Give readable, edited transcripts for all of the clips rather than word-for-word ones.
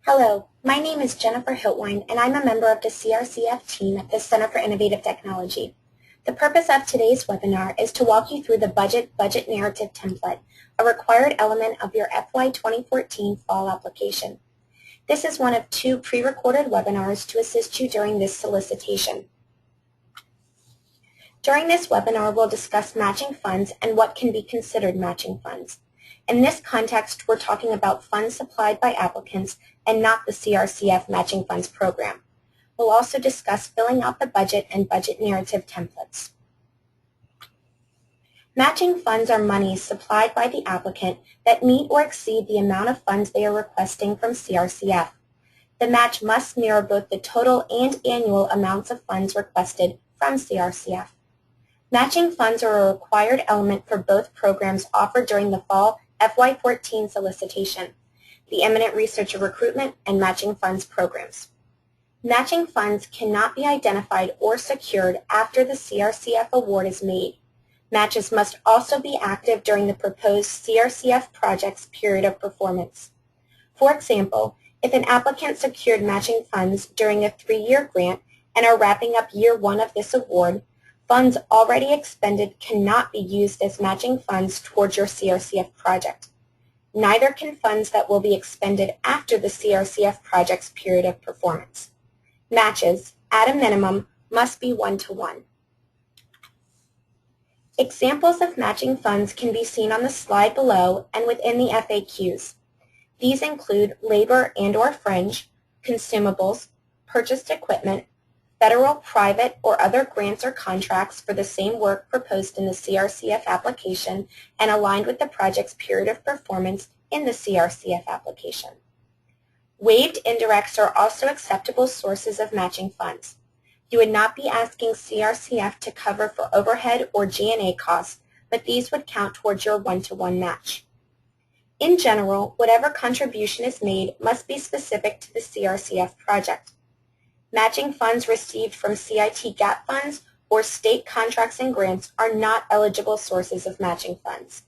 Hello, my name is Jennifer Hiltwein, and I'm a member of the CRCF team at the Center for Innovative Technology. The purpose of today's webinar is to walk you through the budget narrative template, a required element of your FY2014 fall application. This is one of two pre-recorded webinars to assist you during this solicitation. During this webinar, we'll discuss matching funds and what can be considered matching funds. In this context, we're talking about funds supplied by applicants and not the CRCF Matching Funds Program. We'll also discuss filling out the budget and budget narrative templates. Matching funds are monies supplied by the applicant that meet or exceed the amount of funds they are requesting from CRCF. The match must mirror both the total and annual amounts of funds requested from CRCF. Matching funds are a required element for both programs offered during the fall FY2014 solicitation, the Eminent Researcher Recruitment and Matching Funds programs. Matching funds cannot be identified or secured after the CRCF award is made. Matches must also be active during the proposed CRCF project's period of performance. For example, if an applicant secured matching funds during a 3-year grant and are wrapping up year 1 of this award, funds already expended cannot be used as matching funds towards your CRCF project. Neither can funds that will be expended after the CRCF project's period of performance. Matches, at a minimum, must be 1-to-1. Examples of matching funds can be seen on the slide below and within the FAQs. These include labor and/or fringe, consumables, purchased equipment, federal, private, or other grants or contracts for the same work proposed in the CRCF application and aligned with the project's period of performance in the CRCF application. Waived indirects are also acceptable sources of matching funds. You would not be asking CRCF to cover for overhead or G&A costs, but these would count towards your 1-to-1 match. In general, whatever contribution is made must be specific to the CRCF project. Matching funds received from CIT-VIPC funds or state contracts and grants are not eligible sources of matching funds.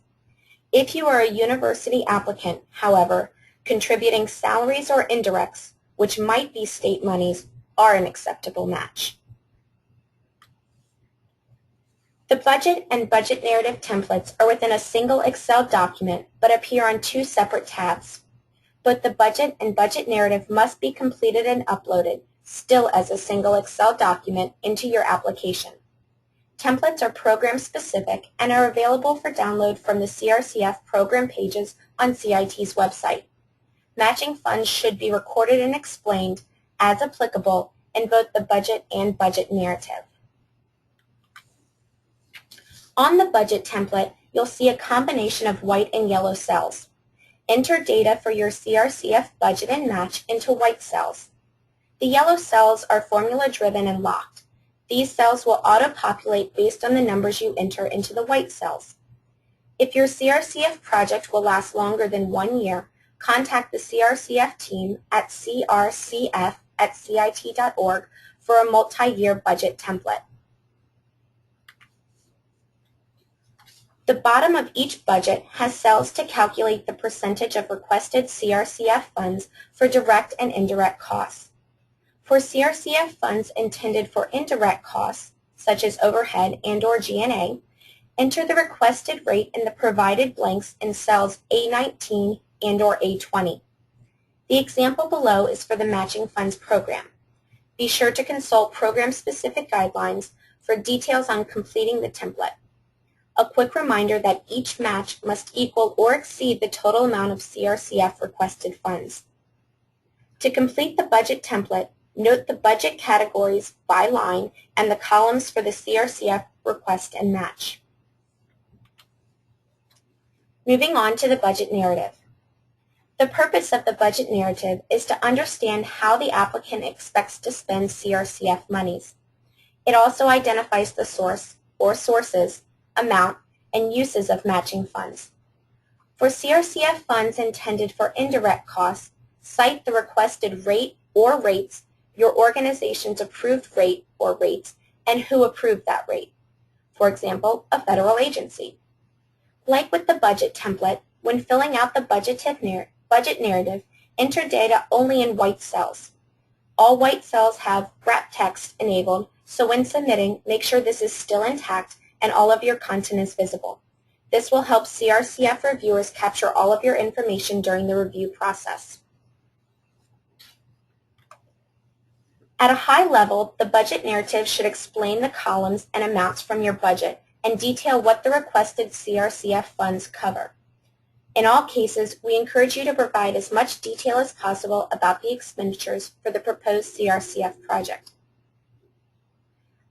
If you are a university applicant, however, contributing salaries or indirects, which might be state monies, are an acceptable match. The budget and budget narrative templates are within a single Excel document but appear on 2 separate tabs. Both the budget and budget narrative must be completed and uploaded still as a single Excel document into your application. Templates are program-specific and are available for download from the CRCF program pages on CIT's website. Matching funds should be recorded and explained as applicable in both the budget and budget narrative. On the budget template, you'll see a combination of white and yellow cells. Enter data for your CRCF budget and match into white cells. The yellow cells are formula-driven and locked. These cells will auto-populate based on the numbers you enter into the white cells. If your CRCF project will last longer than 1 year, contact the CRCF team at crcf@cit.org for a multi-year budget template. The bottom of each budget has cells to calculate the percentage of requested CRCF funds for direct and indirect costs. For CRCF funds intended for indirect costs, such as overhead and/or G&A, enter the requested rate in the provided blanks in cells A19 and/or A20. The example below is for the Matching Funds program. Be sure to consult program-specific guidelines for details on completing the template. A quick reminder that each match must equal or exceed the total amount of CRCF requested funds. To complete the budget template, note the budget categories by line and the columns for the CRCF request and match. Moving on to the budget narrative. The purpose of the budget narrative is to understand how the applicant expects to spend CRCF monies. It also identifies the source or sources, amount, and uses of matching funds. For CRCF funds intended for indirect costs, cite the requested rate or rates, your organization's approved rate or rates, and who approved that rate. For example, a federal agency. Like with the budget template, when filling out the budget narrative, Enter data only in white cells. All white cells have wrap text enabled, so when submitting, make sure this is still intact and all of your content is visible. This will help CRCF reviewers capture all of your information during the review process. At a high level, the budget narrative should explain the columns and amounts from your budget and detail what the requested CRCF funds cover. In all cases, we encourage you to provide as much detail as possible about the expenditures for the proposed CRCF project.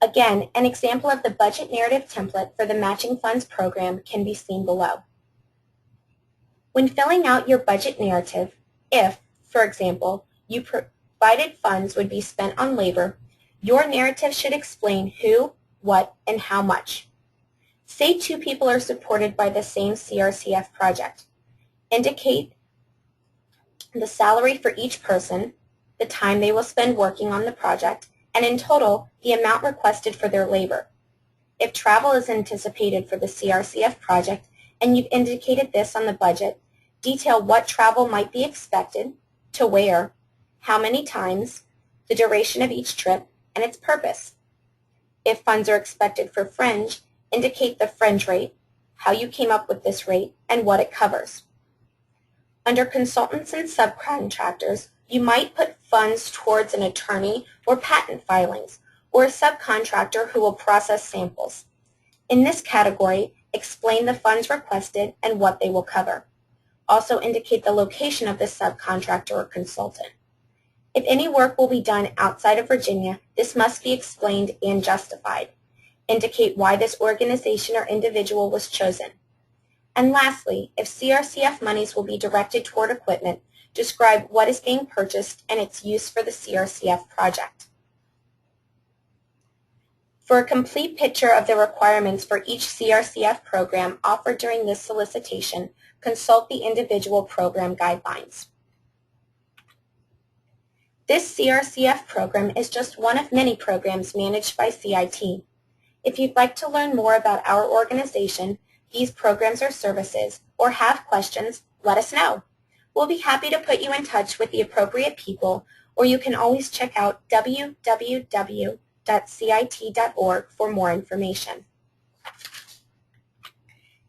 Again, an example of the budget narrative template for the Matching Funds program can be seen below. When filling out your budget narrative, if, for example, you provided funds would be spent on labor, your narrative should explain who, what, and how much. Say 2 people are supported by the same CRCF project. Indicate the salary for each person, the time they will spend working on the project, and in total, the amount requested for their labor. If travel is anticipated for the CRCF project and you've indicated this on the budget, detail what travel might be expected, to where, how many times, the duration of each trip, and its purpose. If funds are expected for fringe, indicate the fringe rate, how you came up with this rate, and what it covers. Under consultants and subcontractors, you might put funds towards an attorney or patent filings, or a subcontractor who will process samples. In this category, explain the funds requested and what they will cover. Also indicate the location of the subcontractor or consultant. If any work will be done outside of Virginia, this must be explained and justified. Indicate why this organization or individual was chosen. And lastly, if CRCF monies will be directed toward equipment, describe what is being purchased and its use for the CRCF project. For a complete picture of the requirements for each CRCF program offered during this solicitation, consult the individual program guidelines. This CRCF program is just one of many programs managed by CIT. If you'd like to learn more about our organization, these programs or services, or have questions, let us know. We'll be happy to put you in touch with the appropriate people, or you can always check out www.cit.org for more information.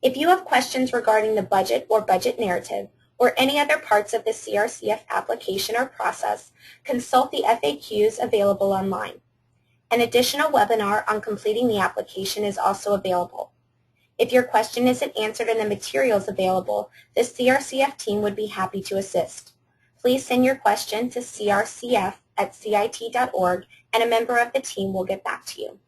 If you have questions regarding the budget or budget narrative, or any other parts of the CRCF application or process, consult the FAQs available online. An additional webinar on completing the application is also available. If your question isn't answered in the materials available, the CRCF team would be happy to assist. Please send your question to crcf@cit.org and a member of the team will get back to you.